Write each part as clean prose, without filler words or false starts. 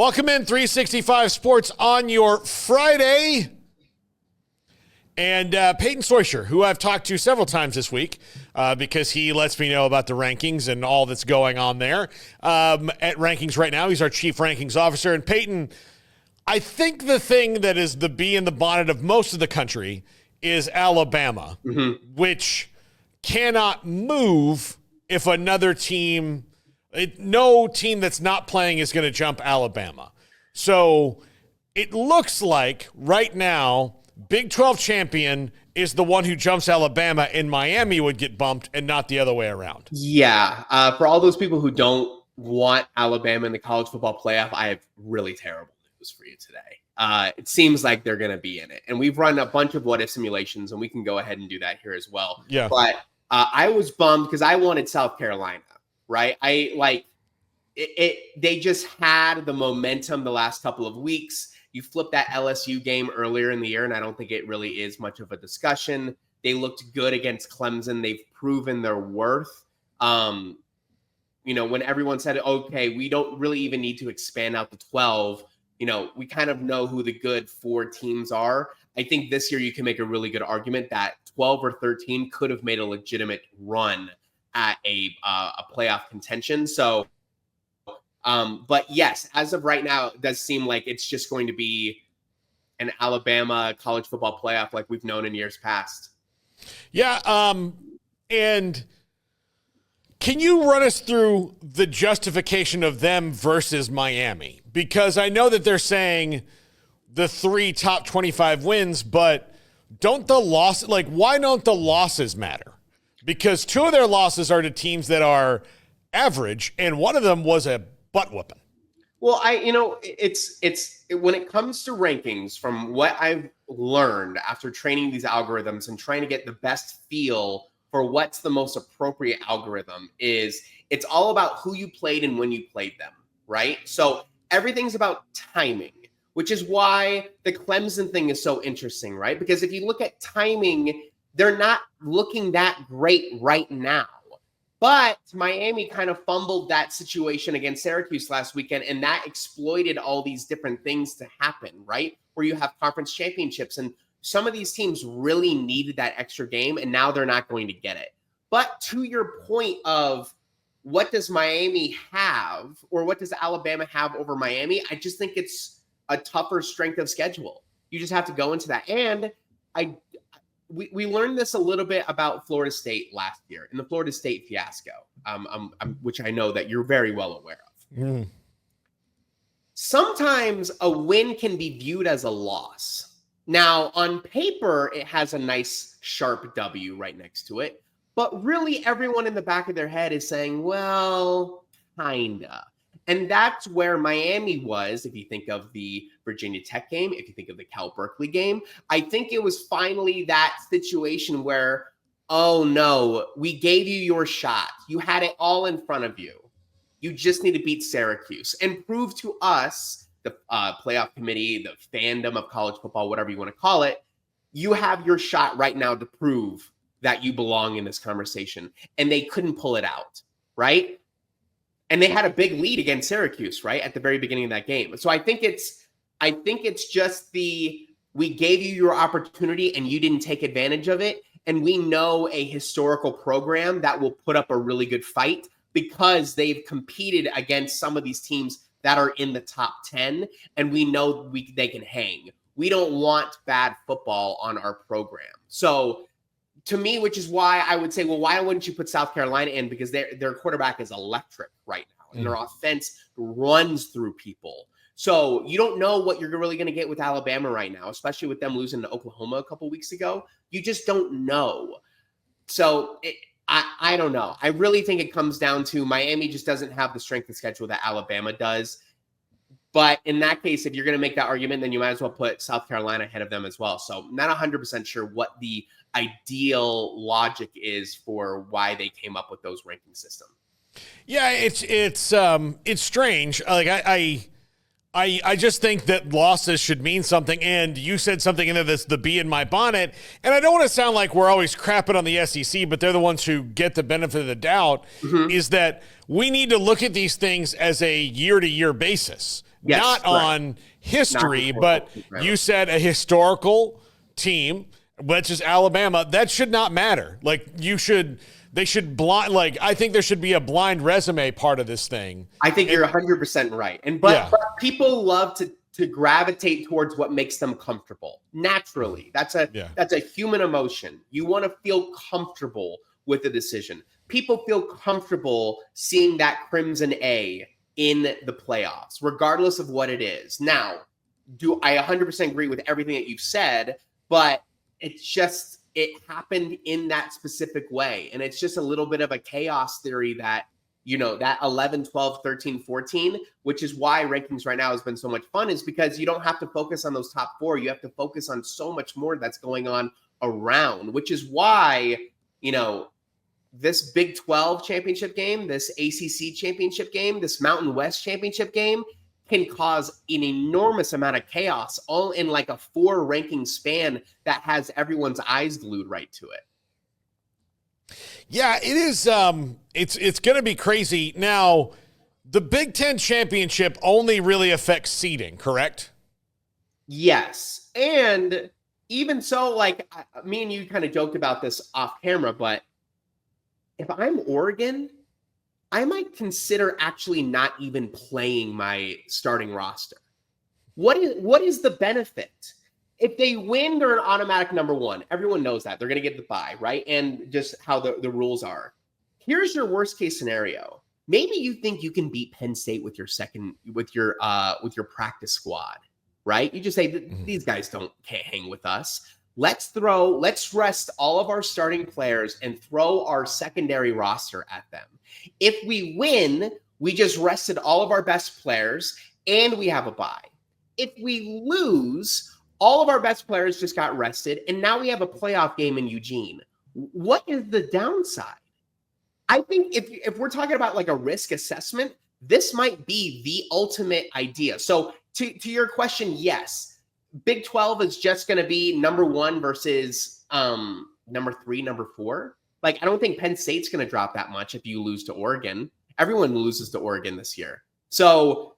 Welcome in 365 Sports on your Friday. And Payton Soicher, who I've talked to several times this week because he lets me know about the rankings and all that's going on there at Rankings right now. He's our chief rankings officer. And Payton, I think the thing that is the bee in the bonnet of most of the country is Alabama, which cannot move if another team, no team that's not playing is going to jump Alabama. So it looks like right now, Big 12 champion is the one who jumps Alabama, and Miami would get bumped and not the other way around. Yeah. For all those people who don't want Alabama in the college football playoff, I have really terrible news for you today. It seems like they're going to be in it. And we've run a bunch of what-if simulations, and we can go ahead and do that here as well. Yeah. But I was bummed because I wanted South Carolina, right? They just had the momentum the last couple of weeks. You flip that LSU game earlier in the year, and I don't think it really is much of a discussion. They looked good against Clemson. They've proven their worth. When everyone said, okay, we don't really even need to expand out the 12, we kind of know who the good 4 teams are. I think this year you can make a really good argument that 12 or 13 could have made a legitimate run at a playoff contention. So, but yes, as of right now, it does seem like it's just going to be an Alabama college football playoff like we've known in years past. Yeah. And can you run us through the justification of them versus Miami? Because I know that they're saying the 3 top 25 wins, but why don't the losses matter? Because 2 of their losses are to teams that are average, and one of them was a butt whooping. Well, it's when it comes to rankings, from what I've learned after training these algorithms and trying to get the best feel for what's the most appropriate algorithm, is it's all about who you played and when you played them, right? So everything's about timing, which is why the Clemson thing is so interesting, right? Because if you look at timing, they're not looking that great right now. But Miami kind of fumbled that situation against Syracuse last weekend, and that exploited all these different things to happen, right? Where you have conference championships, and some of these teams really needed that extra game, and now they're not going to get it. But to your point of what does Miami have, or what does Alabama have over Miami, I just think it's a tougher strength of schedule. You just have to go into that. And we learned this a little bit about Florida State last year in the Florida State fiasco, which I know that you're very well aware of. Sometimes a win can be viewed as a loss. Now, on paper, it has a nice sharp W right next to it, but really everyone in the back of their head is saying, well, kinda. And that's where Miami was, if you think of the Virginia Tech game, if you think of the Cal Berkeley game. I think it was finally that situation where, oh no, we gave you your shot. You had it all in front of you. You just need to beat Syracuse and prove to us, the playoff committee, the fandom of college football, whatever you want to call it, you have your shot right now to prove that you belong in this conversation. And they couldn't pull it out, right? And they had a big lead against Syracuse, right, at the very beginning of that game. So I think it's just we gave you your opportunity and you didn't take advantage of it. And we know a historical program that will put up a really good fight because they've competed against some of these teams that are in the top 10, and we know they can hang. We don't want bad football on our program. So to me, which is why I would say, well, why wouldn't you put South Carolina in? Because their quarterback is electric right now, and their offense runs through people. So you don't know what you're really going to get with Alabama right now, especially with them losing to Oklahoma a couple weeks ago. You just don't know. So I don't know. I really think it comes down to Miami just doesn't have the strength of schedule that Alabama does. But in that case, if you're going to make that argument, then you might as well put South Carolina ahead of them as well. So not 100% sure what the ideal logic is for why they came up with those ranking system. Yeah, it's strange. Like I just think that losses should mean something. And you said something in there that's the bee in my bonnet. And I don't want to sound like we're always crapping on the SEC, but they're the ones who get the benefit of the doubt, is that we need to look at these things as a year-to-year basis. Yes, not correct. on history, but you said a historical team, which is Alabama. That should not matter. Like they should blind. Like I think there should be a blind resume part of this thing. I think you're 100% right. But people love to gravitate towards what makes them comfortable naturally. That's a human emotion. You want to feel comfortable with the decision. People feel comfortable seeing that Crimson A in the playoffs, regardless of what it is. Now, I 100% agree with everything that you've said, but it's just, it happened in that specific way. And it's just a little bit of a chaos theory that, that 11, 12, 13, 14, which is why rankings right now has been so much fun, is because you don't have to focus on those top four. You have to focus on so much more that's going on around, which is why, this Big 12 championship game, this ACC championship game, this Mountain West championship game can cause an enormous amount of chaos all in like a 4 ranking span that has everyone's eyes glued right to it. Yeah, it is. It's going to be crazy. Now, the Big 10 championship only really affects seeding, correct? Yes. And even so, like me and you kind of joked about this off camera, but if I'm Oregon, I might consider actually not even playing my starting roster. What is the benefit? If they win, they're an automatic number 1. Everyone knows that. They're going to get the bye, right? And just how the rules are. Here's your worst case scenario. Maybe you think you can beat Penn State with your practice squad, right? You just say, these guys can't hang with us. Let's rest all of our starting players and throw our secondary roster at them. If we win, we just rested all of our best players and we have a bye. If we lose, all of our best players just got rested and now we have a playoff game in Eugene. What is the downside? I think if we're talking about like a risk assessment, this might be the ultimate idea. So to your question, yes. Big 12 is just going to be number 1 versus number 3, number 4. Like, I don't think Penn State's going to drop that much if you lose to Oregon. Everyone loses to Oregon this year. So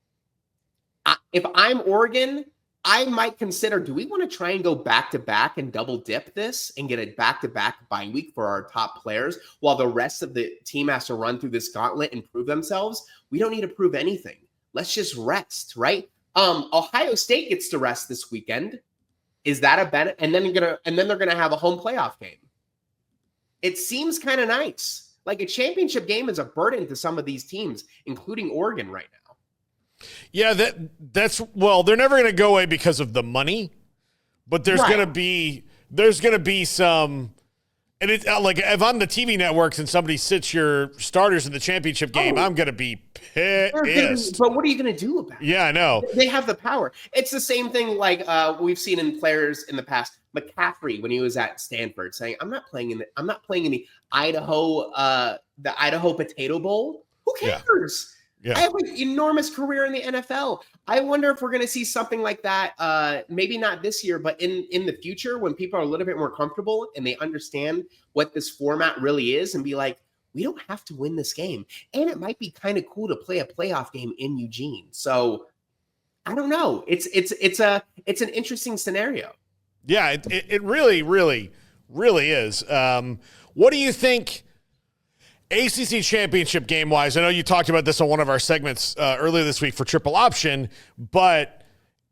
if I'm Oregon, I might consider, do we want to try and go back-to-back and double dip this and get a back-to-back bye week for our top players while the rest of the team has to run through this gauntlet and prove themselves? We don't need to prove anything. Let's just rest, right? Ohio State gets to rest this weekend. Is that a benefit? And then they're gonna have a home playoff game. It seems kind of nice. Like a championship game is a burden to some of these teams, including Oregon right now. Yeah, that's they're never gonna go away because of the money, but there's gonna be some. And it's like if I'm the TV networks and somebody sits your starters in the championship game, I'm going to be pissed. But what are you going to do about it? Yeah, I know. They have the power. It's the same thing like we've seen in players in the past. McCaffrey, when he was at Stanford, saying, "I'm not playing in the Idaho Potato Bowl. Who cares? Yeah. I have an enormous career in the NFL. I wonder if we're going to see something like that, maybe not this year, but in the future when people are a little bit more comfortable and they understand what this format really is and be like, we don't have to win this game. And it might be kind of cool to play a playoff game in Eugene. So I don't know. It's an interesting scenario. Yeah, it really, really, really is. What do you think ACC championship game-wise? I know you talked about this on one of our segments earlier this week for Triple Option, but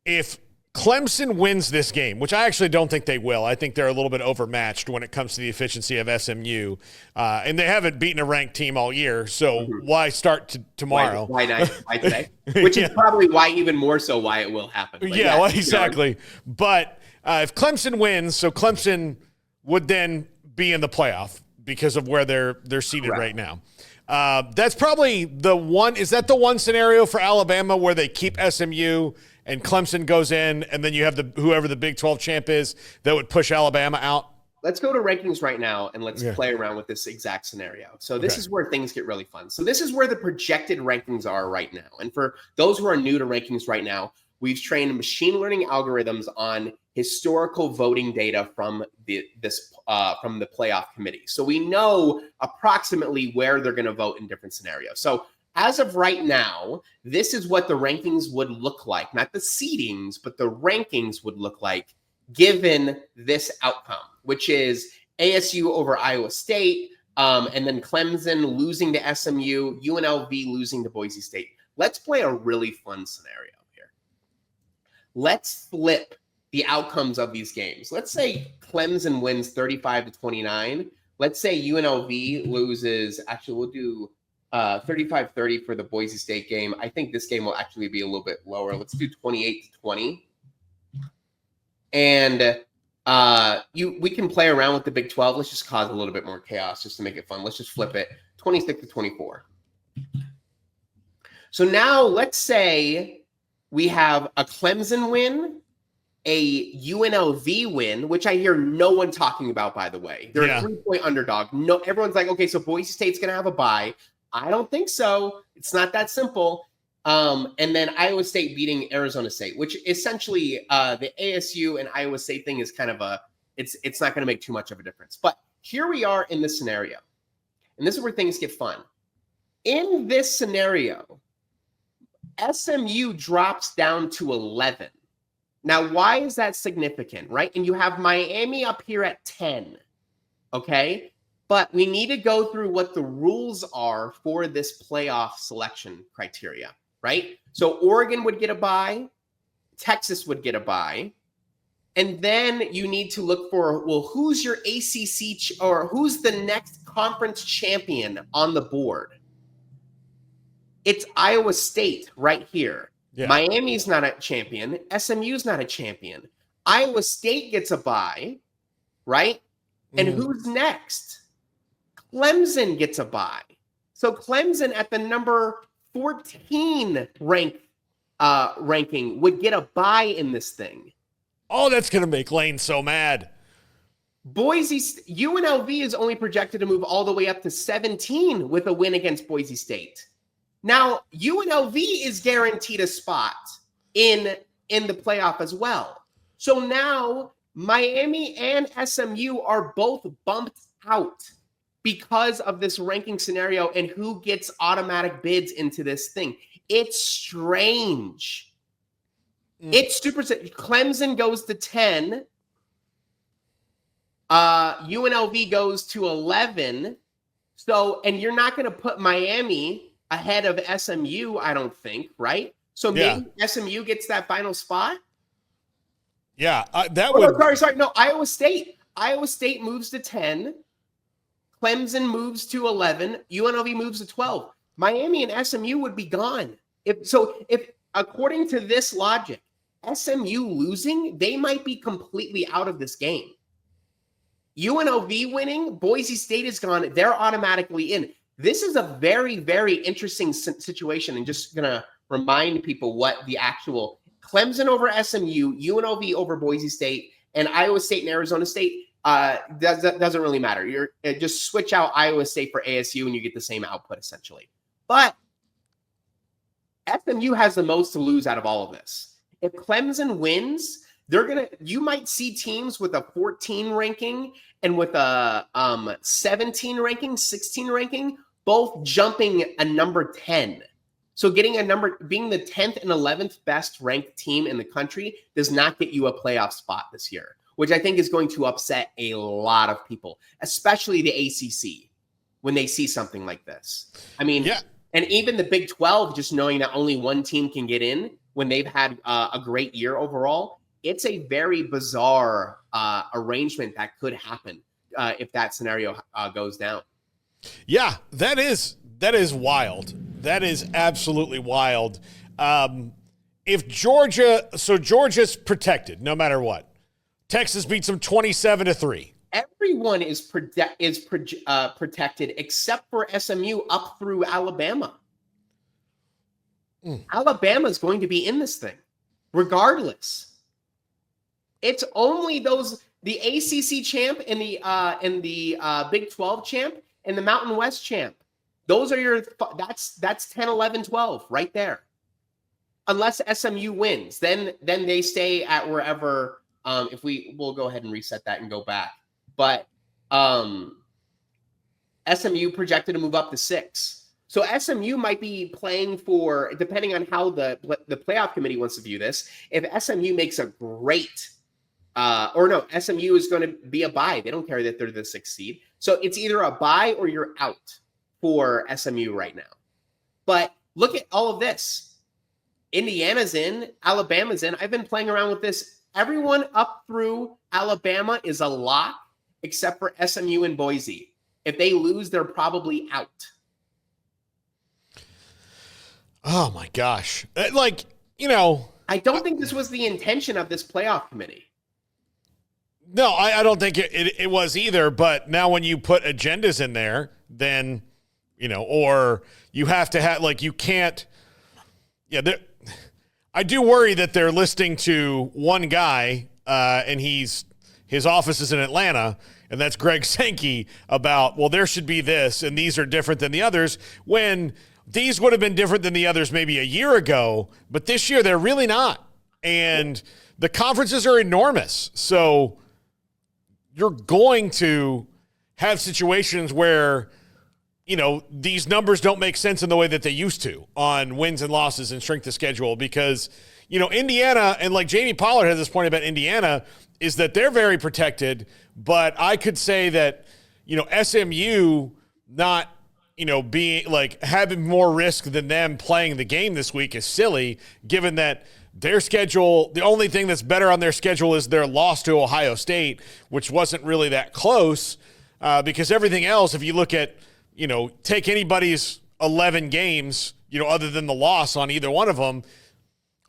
if Clemson wins this game, which I actually don't think they will, I think they're a little bit overmatched when it comes to the efficiency of SMU, and they haven't beaten a ranked team all year, so why start tomorrow? Why not? Why today? Which is probably why, even more so, why it will happen. But well, exactly. But if Clemson wins, so Clemson would then be in the playoff because of where they're seated right now. That's probably the one. Is that the one scenario for Alabama where they keep SMU and Clemson goes in, and then you have whoever the Big 12 champ is that would push Alabama out? Let's go to rankings right now and let's play around with this exact scenario. So this is where things get really fun. So this is where the projected rankings are right now. And for those who are new to rankings right now, we've trained machine learning algorithms on historical voting data from the playoff committee. So we know approximately where they're going to vote in different scenarios. So as of right now, this is what the rankings would look like. Not the seedings, but the rankings would look like given this outcome, which is ASU over Iowa State, and then Clemson losing to SMU, UNLV losing to Boise State. Let's play a really fun scenario here. Let's flip the outcomes of these games. Let's say Clemson wins 35-29. Let's say UNLV loses, actually we'll do 35-30 for the Boise State game. I think this game will actually be a little bit lower. Let's do 28-20. And we can play around with the Big 12. Let's just cause a little bit more chaos just to make it fun. Let's just flip it. 26-24. So now let's say we have a Clemson win, a UNLV win, which I hear no one talking about, by the way. They're a 3-point underdog. No, everyone's like, okay, so Boise State's going to have a bye. I don't think so. It's not that simple. And then Iowa State beating Arizona State, which essentially the ASU and Iowa State thing is kind of it's not going to make too much of a difference. But here we are in this scenario. And this is where things get fun. In this scenario, SMU drops down to 11. Now, why is that significant, right? And you have Miami up here at 10, okay? But we need to go through what the rules are for this playoff selection criteria, right? So Oregon would get a bye, Texas would get a bye, and then you need to look for, well, who's your ACC or who's the next conference champion on the board? It's Iowa State right here. Yeah. Miami's not a champion. SMU's not a champion. Iowa State gets a bye, right? And who's next? Clemson gets a bye. So Clemson at the number 14 ranking would get a bye in this thing. Oh, that's going to make Lane so mad. UNLV is only projected to move all the way up to 17 with a win against Boise State. Now, UNLV is guaranteed a spot in the playoff as well. So now Miami and SMU are both bumped out because of this ranking scenario and who gets automatic bids into this thing. It's strange. It's super. Clemson goes to 10. UNLV goes to 11. So, and you're not going to put Miami ahead of SMU, I don't think, right? So maybe SMU gets that final spot? Yeah, that would... Sorry. No, Iowa State. Iowa State moves to 10. Clemson moves to 11. UNLV moves to 12. Miami and SMU would be gone. If according to this logic, SMU losing, they might be completely out of this game. UNLV winning, Boise State is gone. They're automatically in. This is a very, very interesting situation, and just going to remind people what the actual Clemson over SMU, UNLV over Boise State, and Iowa State and Arizona State doesn't really matter. Just switch out Iowa State for ASU, and you get the same output essentially. But SMU has the most to lose out of all of this. If Clemson wins, you might see teams with a 14 ranking and with a 17 ranking, 16 ranking, both jumping a number 10. So being the 10th and 11th best ranked team in the country does not get you a playoff spot this year, which I think is going to upset a lot of people, especially the ACC, when they see something like this. I mean, and even the Big 12, just knowing that only one team can get in when they've had a great year overall, it's a very bizarre arrangement that could happen if that scenario goes down. Yeah, that is wild. That is absolutely wild. If Georgia's protected no matter what. Texas beats them 27-3. Everyone is protected except for SMU up through Alabama. Alabama is going to be in this thing, regardless. It's only the ACC champ and the Big 12 champ and the Mountain West champ. Those are that's 10, 11, 12 right there. Unless SMU wins, then they stay at wherever. We'll go ahead and reset that and go back. But SMU projected to move up to 6. So SMU might be playing for, depending on how the playoff committee wants to view this. If SMU makes a great, SMU is going to be a bye. They don't care that they're the 6th seed. So it's either a bye or you're out for SMU right now. But look at all of this. Indiana's in, Alabama's in. I've been playing around with this. Everyone up through Alabama is a lock, except for SMU and Boise. If they lose, they're probably out. Oh my gosh. I don't think this was the intention of this playoff committee. No, I don't think it was either. But now when you put agendas in there, then, or you have to have, you can't. Yeah, I do worry that they're listening to one guy and his office is in Atlanta, and that's Greg Sankey, about, well, there should be this, and these are different than the others, when these would have been different than the others maybe a year ago, but this year they're really not. And the conferences are enormous. So you're going to have situations where, these numbers don't make sense in the way that they used to on wins and losses and strength of schedule, because, Indiana, and like Jamie Pollard has this point about Indiana, is that they're very protected, but I could say that, SMU not, being having more risk than them playing the game this week is silly, given that their schedule, the only thing that's better on their schedule is their loss to Ohio State, which wasn't really that close, because everything else, if you look at, take anybody's 11 games, other than the loss on either one of them,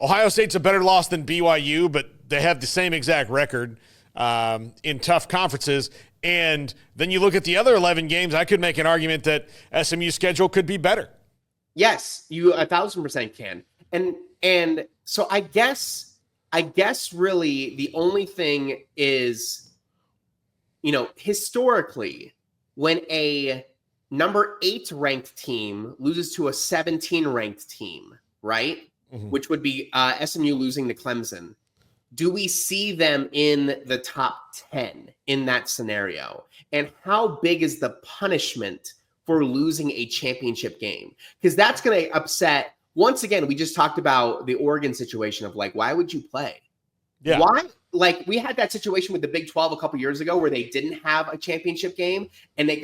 Ohio State's a better loss than BYU, but they have the same exact record in tough conferences. And then you look at the other 11 games, I could make an argument that SMU's schedule could be better. Yes, you 1,000% can. And so I guess really the only thing is, historically, when a number 8 ranked team loses to a 17 ranked team, right? Mm-hmm. Which would be SMU losing to Clemson. Do we see them in the top 10 in that scenario? And how big is the punishment for losing a championship game? Because that's going to upset. Once again, we just talked about the Oregon situation of why would you play? Yeah. Why? We had that situation with the Big 12 a couple years ago where they didn't have a championship game and it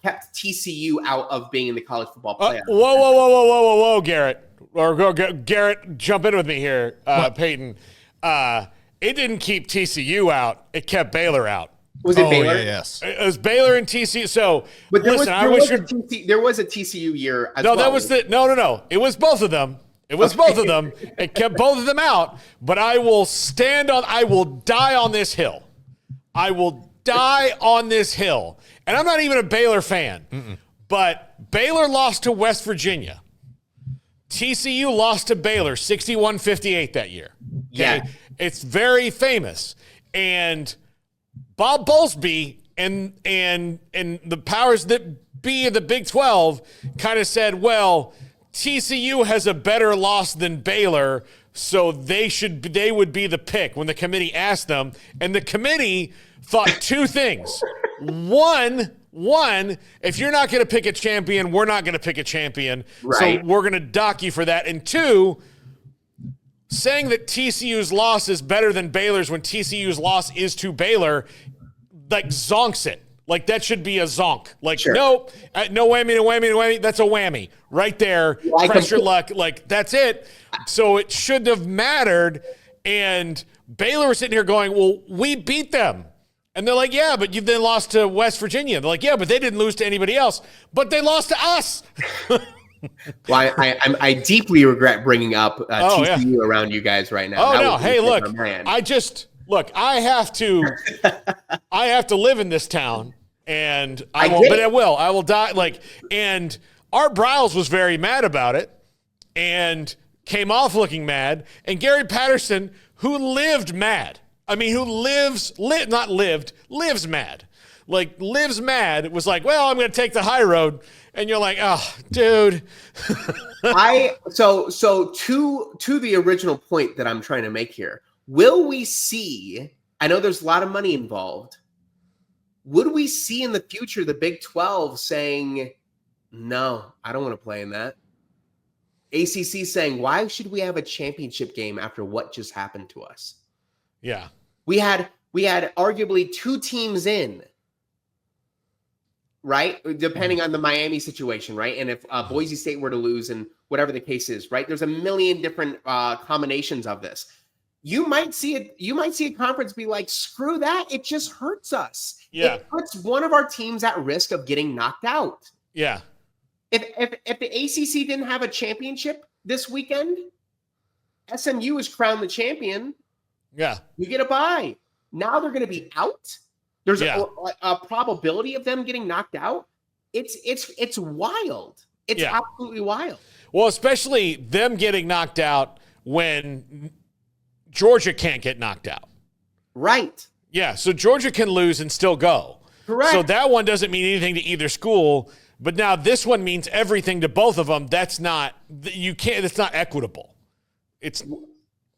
kept TCU out of being in the college football playoff. Whoa, Garrett. Garrett, jump in with me here, Payton. It didn't keep TCU out. It kept Baylor out. Was it Baylor? Yeah, yes. It was Baylor and TCU. So, but there was a TCU year as well. No, It was both of them. Both of them. It kept both of them out. But I will die on this hill. And I'm not even a Baylor fan. But Baylor lost to West Virginia. TCU lost to Baylor 61-58 that year. Okay? Yeah. It's very famous. And Bob Bowlesby and the powers that be of the Big 12 kind of said, well, TCU has a better loss than Baylor, so they would be the pick when the committee asked them. And the committee thought two things. One, if you're not going to pick a champion, we're not going to pick a champion. Right. So we're going to dock you for that. And two, saying that TCU's loss is better than Baylor's when TCU's loss is to Baylor, zonks it. That should be a zonk. Sure. No whammy. That's a whammy right there. Pressure luck. That's it. So it shouldn't have mattered. And Baylor was sitting here going, well, we beat them. And they're like, yeah, but you then lost to West Virginia. They're like, yeah, but they didn't lose to anybody else. But they lost to us. Well, I deeply regret bringing up TCU around you guys right now. Oh, no. Hey, look, I have to live in this town, and I won't, but I will. I will die. And Art Briles was very mad about it and came off looking mad. And Gary Patterson, who lived mad. I mean, who lives mad. Lives mad, was like, well, I'm going to take the high road. And you're like, oh, dude. So to the original point that I'm trying to make here, will we see, I know there's a lot of money involved. Would we see in the future the Big 12 saying, No, I don't want to play in that. ACC saying, why should we have a championship game after what just happened to us? Yeah. We had arguably 2 teams in, right? Depending on the Miami situation, right? And if Boise State were to lose and whatever the case is, right? There's a million different combinations of this. You might see a conference be like, screw that. It just hurts us. Yeah. It puts one of our teams at risk of getting knocked out. Yeah. If the ACC didn't have a championship this weekend, SMU is crowned the champion. Yeah. You get a bye. Now they're going to be out. There's a probability of them getting knocked out. It's wild. It's absolutely wild. Well, especially them getting knocked out when Georgia can't get knocked out. Right. Yeah, so Georgia can lose and still go. Correct. So that one doesn't mean anything to either school, but now this one means everything to both of them. It's not equitable.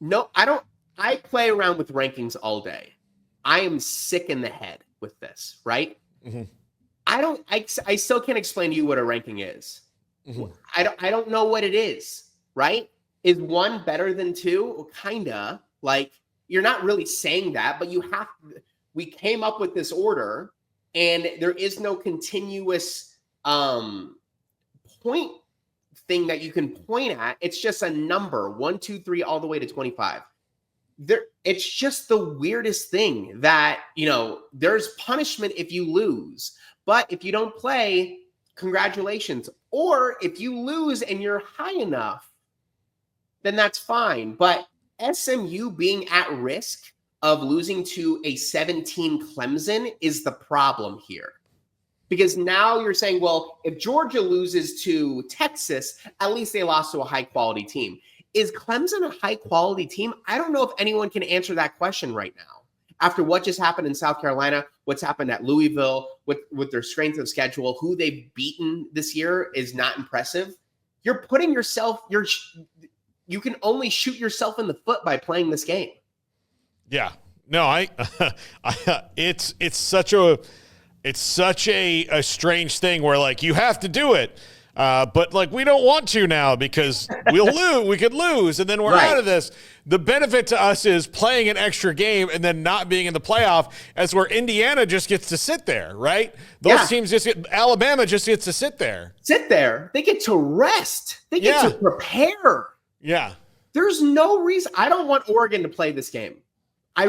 No, I don't. I play around with rankings all day. I am sick in the head with this, right? Mm-hmm. I still can't explain to you what a ranking is. Mm-hmm. I don't know what it is, right? Is 1 better than 2? Well, kinda. Like, you're not really saying that, but we came up with this order, and there is no continuous point thing that you can point at. It's just a number, 1, 2, 3, all the way to 25. It's just the weirdest thing that, there's punishment if you lose, but if you don't play, congratulations. Or if you lose and you're high enough, then that's fine. But SMU being at risk of losing to a 17 Clemson is the problem here. Because now you're saying, well, if Georgia loses to Texas, at least they lost to a high-quality team. Is Clemson a high-quality team? I don't know if anyone can answer that question right now. After what just happened in South Carolina, what's happened at Louisville, with their strength of schedule, who they've beaten this year is not impressive. You're putting yourself, you can only shoot yourself in the foot by playing this game. Yeah. No, it's such a strange thing where, like, you have to do it. But, like, we don't want to now because we'll lose. We could lose, and then we're out of this. The benefit to us is playing an extra game and then not being in the playoff, as where Indiana just gets to sit there, right? Those teams Alabama just gets to sit there. Sit there. They get to rest. They get to prepare. Yeah. There's no reason. I don't want Oregon to play this game. I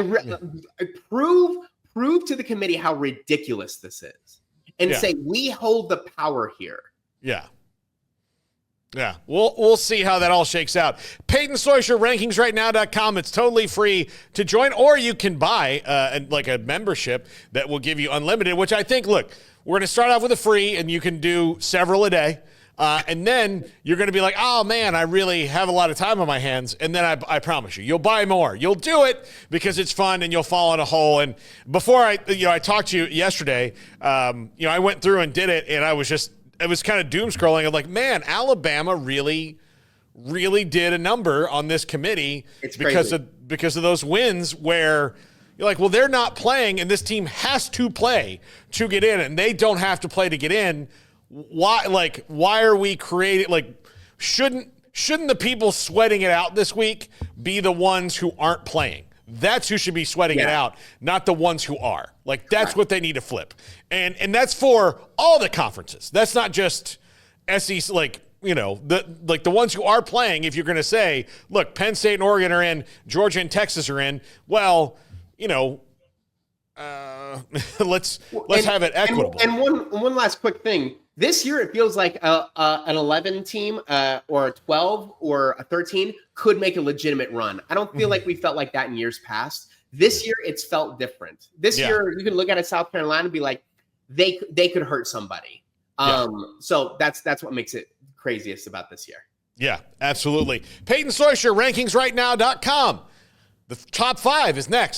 prove to the committee how ridiculous this is and say we hold the power here. Yeah. Yeah, we'll see how that all shakes out. Payton Soicher, rankingsrightnow.com. It's totally free to join, or you can buy a membership that will give you unlimited, which I think, look, we're going to start off with a free, and you can do several a day. And then you're going to be like, oh, man, I really have a lot of time on my hands. And then I promise you'll buy more. You'll do it because it's fun and you'll fall in a hole. And before I talked to you yesterday, I went through and did it, and it was kind of doom scrolling. I'm like, man, Alabama really, really did a number on this committee because of those wins where you're like, well, they're not playing and this team has to play to get in, and they don't have to play to get in. Why are we creating, shouldn't the people sweating it out this week be the ones who aren't playing? That's who should be sweating it out, not the ones who are. That's what they need to flip. And that's for all the conferences. That's not just SEC, the ones who are playing. If you're going to say, look, Penn State and Oregon are in, Georgia and Texas are in, well, let's have it equitable. And one last quick thing. This year, it feels like an 11 team or a 12 or a 13 could make a legitimate run. I don't feel like we felt like that in years past. This year, it's felt different. This year, you can look at South Carolina and be like, they could hurt somebody. So that's what makes it craziest about this year. Yeah, absolutely. Payton Soicher, rankingsrightnow.com. The top 5 is next.